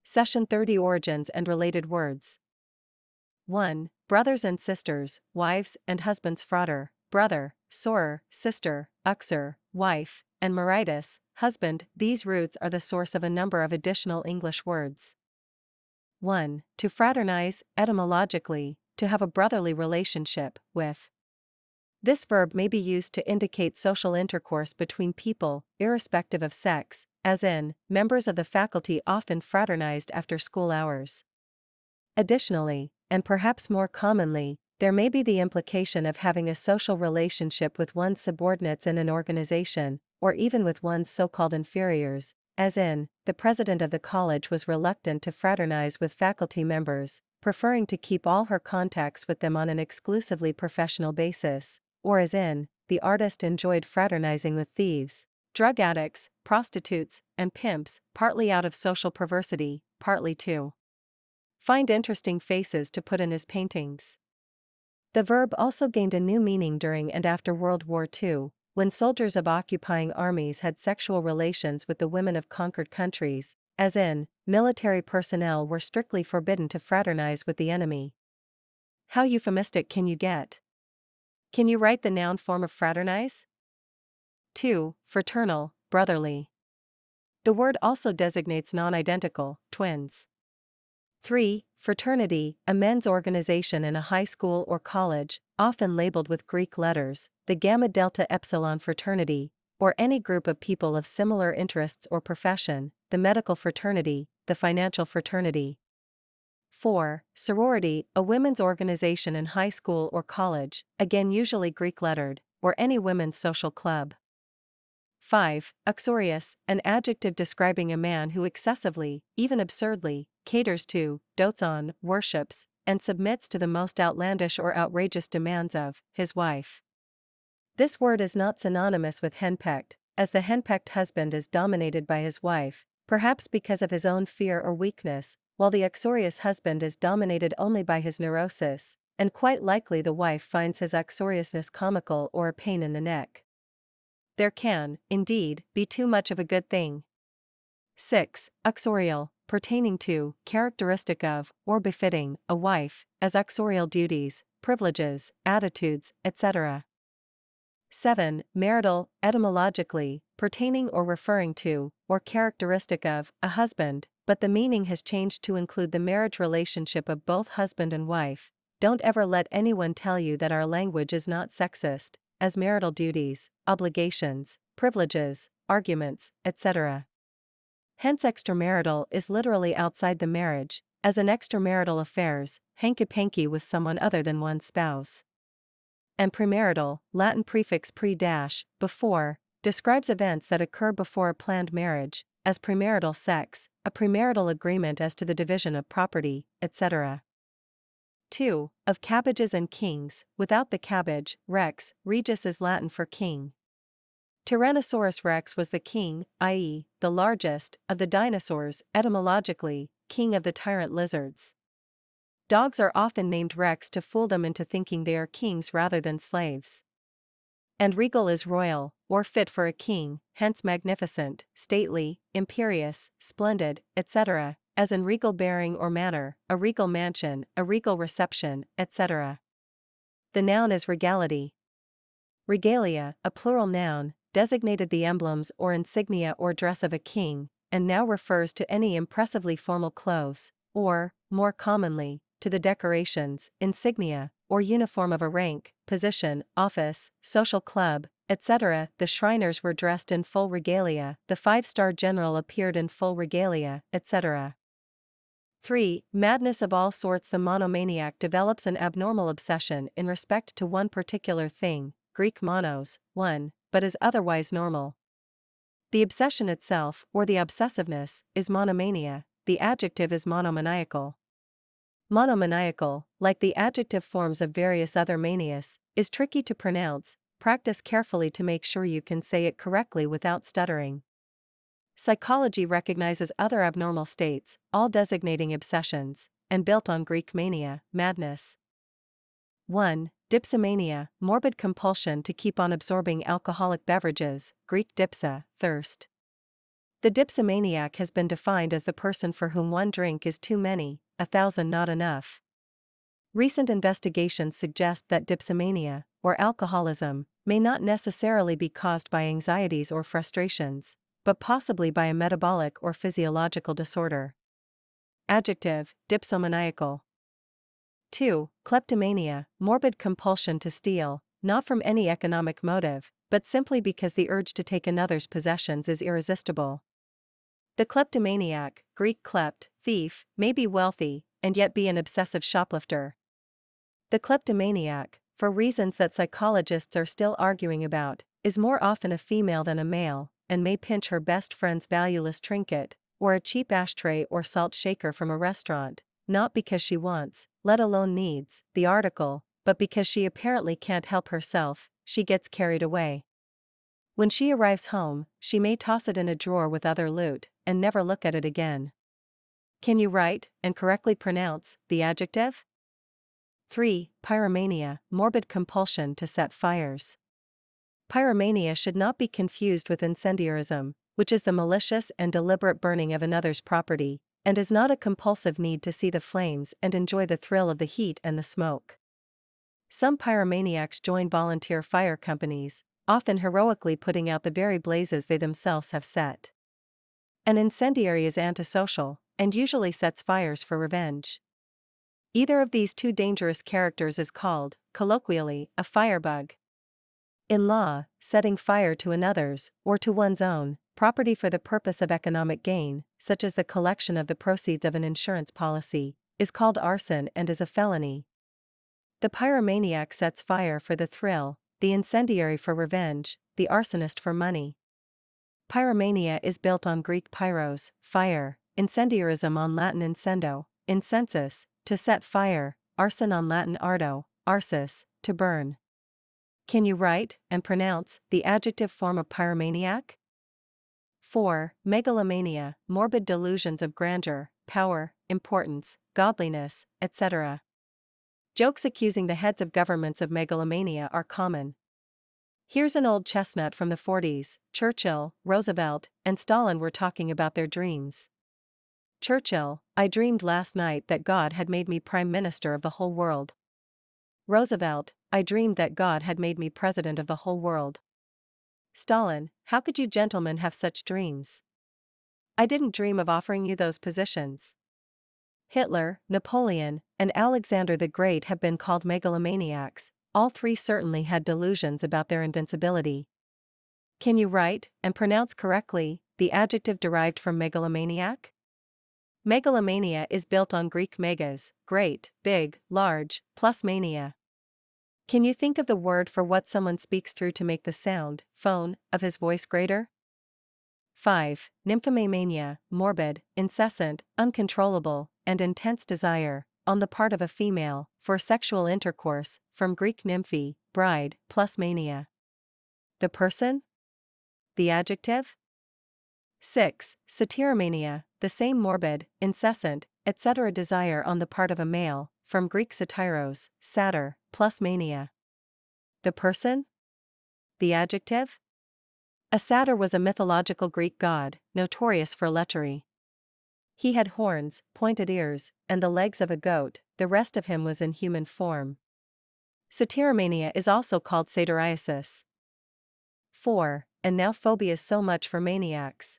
Session 30 Origins and related words. 1. Brothers and sisters, wives and husbands. Frater, brother, sorer, sister, uxer, wife, and maritus, husband. These roots are the source of a number of additional English words. 1. To fraternize, etymologically, to have a brotherly relationship with. This verb may be used to indicate social intercourse between people, irrespective of sex, as in, members of the faculty often fraternized after school hours. Additionally, and perhaps more commonly, there may be the implication of having a social relationship with one's subordinates in an organization, or even with one's so-called inferiors, as in, the president of the college was reluctant to fraternize with faculty members, preferring to keep all her contacts with them on an exclusively professional basis, or as in, the artist enjoyed fraternizing with thieves, drug addicts, prostitutes, and pimps, partly out of social perversity, partly to find interesting faces to put in his paintings. The verb also gained a new meaning during and after World War II, when soldiers of occupying armies had sexual relations with the women of conquered countries, as in, military personnel were strictly forbidden to fraternize with the enemy. How euphemistic can you get? Can you write the noun form of fraternize? 2. Fraternal, brotherly. The word also designates non-identical, twins. 3. Fraternity, a men's organization in a high school or college, often labeled with Greek letters, the Gamma Delta Epsilon fraternity, or any group of people of similar interests or profession, the medical fraternity, the financial fraternity. 4. Sorority, a women's organization in high school or college, again usually Greek-lettered, or any women's social club. 5. Uxorious, an adjective describing a man who excessively, even absurdly, caters to, dotes on, worships, and submits to the most outlandish or outrageous demands of his wife. This word is not synonymous with henpecked, as the henpecked husband is dominated by his wife, perhaps because of his own fear or weakness, while the uxorious husband is dominated only by his neurosis, and quite likely the wife finds his uxoriousness comical or a pain in the neck. There can, indeed, be too much of a good thing. 6. Uxorial, pertaining to, characteristic of, or befitting, a wife, as uxorial duties, privileges, attitudes, etc. 7. Marital, etymologically, pertaining or referring to, or characteristic of, a husband, but the meaning has changed to include the marriage relationship of both husband and wife. Don't ever let anyone tell you that our language is not sexist, as marital duties, obligations, privileges, arguments, etc. Hence extramarital is literally outside the marriage, as in extramarital affairs, hanky-panky with someone other than one's spouse. And premarital, Latin prefix pre-before, describes events that occur before a planned marriage, as premarital sex, a premarital agreement as to the division of property, etc. 2. Of cabbages and kings, without the cabbage, rex, regus is Latin for king. Tyrannosaurus rex was the king, i.e., the largest, of the dinosaurs, etymologically, king of the tyrant lizards. Dogs are often named rex to fool them into thinking they are kings rather than slaves. And regal is royal, or fit for a king, hence magnificent, stately, imperious, splendid, etc., as in regal bearing or manner, a regal mansion, a regal reception, etc. The noun is regality. Regalia, a plural noun, designated the emblems or insignia or dress of a king, and now refers to any impressively formal clothes, or, more commonly, to the decorations, insignia, or uniform of a rank, position, office, social club, etc. The Shriners were dressed in full regalia, the five-star general appeared in full regalia, etc. 3. Madness of all sorts. The monomaniac develops an abnormal obsession in respect to one particular thing, Greek monos, one, but is otherwise normal. The obsession itself, or the obsessiveness, is monomania, the adjective is monomaniacal. Monomaniacal, like the adjective forms of various other manias, is tricky to pronounce, practice carefully to make sure you can say it correctly without stuttering. Psychology recognizes other abnormal states, all designating obsessions, and built on Greek mania, madness. 1. Dipsomania, morbid compulsion to keep on absorbing alcoholic beverages, Greek dipsa, thirst. The dipsomaniac has been defined as the person for whom one drink is too many, 1,000 not enough. Recent investigations suggest that dipsomania, or alcoholism, may not necessarily be caused by anxieties or frustrations, but possibly by a metabolic or physiological disorder. Adjective, dipsomaniacal. 2. Kleptomania, morbid compulsion to steal, not from any economic motive, but simply because the urge to take another's possessions is irresistible. The kleptomaniac, Greek klept, thief, may be wealthy, and yet be an obsessive shoplifter. The kleptomaniac, for reasons that psychologists are still arguing about, is more often a female than a male, and may pinch her best friend's valueless trinket, or a cheap ashtray or salt shaker from a restaurant, not because she wants, let alone needs, the article, but because she apparently can't help herself. She gets carried away. When she arrives home, she may toss it in a drawer with other loot, and never look at it again. Can you write and correctly pronounce the adjective? 3. Pyromania, morbid compulsion to set fires. Pyromania should not be confused with incendiarism, which is the malicious and deliberate burning of another's property, and is not a compulsive need to see the flames and enjoy the thrill of the heat and the smoke. Some pyromaniacs join volunteer fire companies, often heroically putting out the very blazes they themselves have set. An incendiary is antisocial, and usually sets fires for revenge. Either of these two dangerous characters is called, colloquially, a firebug. In law, setting fire to another's, or to one's own, property for the purpose of economic gain, such as the collection of the proceeds of an insurance policy, is called arson and is a felony. The pyromaniac sets fire for the thrill, the incendiary for revenge, the arsonist for money. Pyromania is built on Greek pyros, fire, incendiarism on Latin incendo, incensus, to set fire, arson on Latin ardo, arsus, to burn. Can you write and pronounce the adjective form of pyromaniac? 4. Megalomania, morbid delusions of grandeur, power, importance, godliness, etc. Jokes accusing the heads of governments of megalomania are common. Here's an old chestnut from the 40s, Churchill, Roosevelt, and Stalin were talking about their dreams. Churchill, I dreamed last night that God had made me Prime Minister of the whole world. Roosevelt, I dreamed that God had made me President of the whole world. Stalin, how could you gentlemen have such dreams? I didn't dream of offering you those positions. Hitler, Napoleon, and Alexander the Great have been called megalomaniacs. All three certainly had delusions about their invincibility. Can you write and pronounce correctly the adjective derived from megalomaniac? Megalomania is built on Greek megas, great, big, large, plus mania. Can you think of the word for what someone speaks through to make the sound, phone, of his voice greater? 5. Nymphomania, morbid, incessant, uncontrollable, and intense desire, on the part of a female, for sexual intercourse, from Greek nymphe, bride, plus mania. The person? The adjective? 6. Satyromania, the same morbid, incessant, etc. desire on the part of a male, from Greek satyros, satyr, plus mania. The person? The adjective? A satyr was a mythological Greek god, notorious for lechery. He had horns, pointed ears, and the legs of a goat, the rest of him was in human form. Satyromania is also called satyriasis. 4. And now phobias so much for maniacs.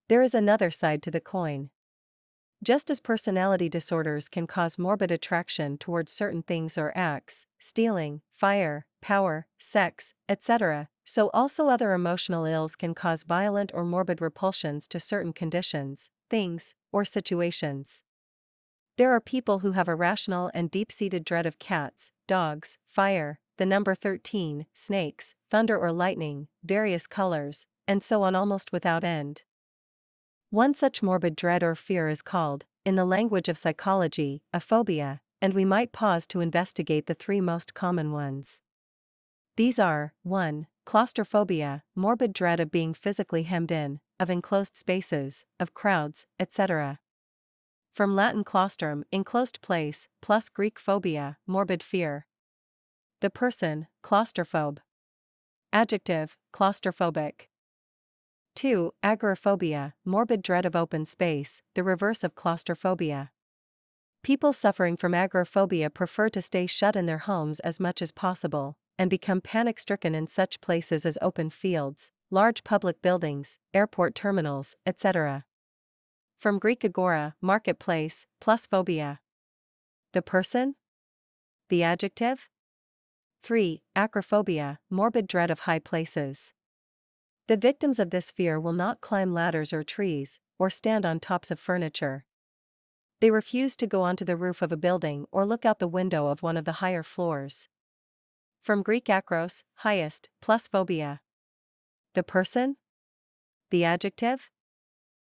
There is another side to the coin. Just as personality disorders can cause morbid attraction towards certain things or acts, stealing, fire, power, sex, etc., so also other emotional ills can cause violent or morbid repulsions to certain conditions, things, or situations. There are people who have a rational and deep-seated dread of cats, dogs, fire, the number 13, snakes, thunder or lightning, various colors, and so on almost without end. One such morbid dread or fear is called, in the language of psychology, a phobia, and we might pause to investigate the three most common ones. These are, 1. Claustrophobia, morbid dread of being physically hemmed in, of enclosed spaces, of crowds, etc. From Latin claustrum, enclosed place, plus Greek phobia, morbid fear. The person, claustrophobe. Adjective, claustrophobic. 2. Agoraphobia, morbid dread of open space, the reverse of claustrophobia. People suffering from agoraphobia prefer to stay shut in their homes as much as possible, and become panic-stricken in such places as open fields, large public buildings, airport terminals, etc. From Greek agora, marketplace, plus phobia. The person? The adjective? 3. Acrophobia, morbid dread of high places. The victims of this fear will not climb ladders or trees, or stand on tops of furniture. They refuse to go onto the roof of a building or look out the window of one of the higher floors. From Greek akros, highest, plus phobia. The person? The adjective?